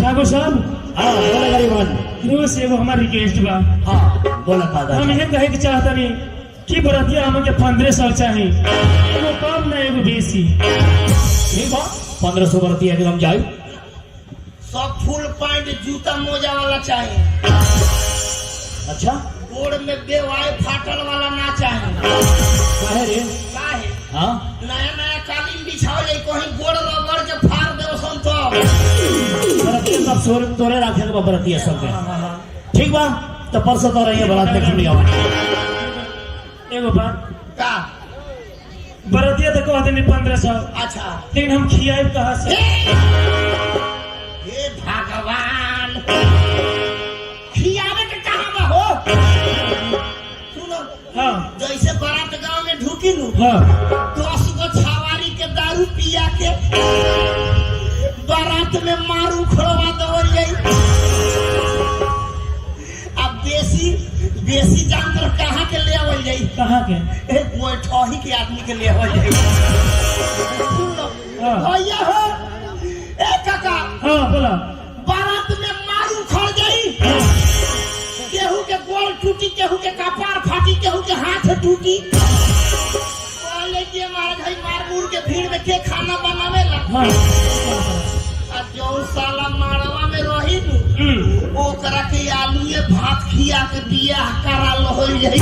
ठाकुर साहब हाँ बोला गरीबन। रोज एगो हमार रिक्वेस्ट बा। हाँ बोला दादा। हम ये कहे के चाहता नहीं कि बरतिया हमके 1500 चाहिए, एगो कम ना एगो बेसी। ठीक बा 1500 बरतिया के हम जाए। सब फुल पैंट जूता मोजा वाला चाहिए। अच्छा गोड़ में बेवाए फाटल वाला ना चाहिए। काहे रे? काहे? हाँ नया नया कालीन बिछाओ जाए, कहीं गोड़ रगड़ के फाड़ दे तो बरतिया सब शोरूम तोरे रखे के बरतिया सब के। ठीक बा तो परसों तो रहिए बारात देख लिया। एगो बात का बरतिया तो कहते नहीं 1500, अच्छा लेकिन हम खियाए कहाँ से? हे भगवान, खियावे के कहाँ बा हो? सुनो हाँ जैसे बारात गांव में ढुकी नू, हाँ 10 गो छावारी के दारू पिया के बारात में मारू खोलवा दौड़ जाई। अब बेसी जानकर कहाँ के ले आवल जाई? कहाँ के? वो ठही के आदमी के ले आवल जाई। हाँ। भैया हो ए काका, हाँ बोला। बारात में मारू खड़ जाई, केहू के गोड़ टूटी, केहू के कपार फाटी, केहू के हाथ टूटी। बोले कि मार भाई मार मुर के भीड़ में के खाना बनावेला? हाँ आ जो साला मारवा में रही नू, ओकरा के आलूए भात खिया के बियाह करा लो हो जाई।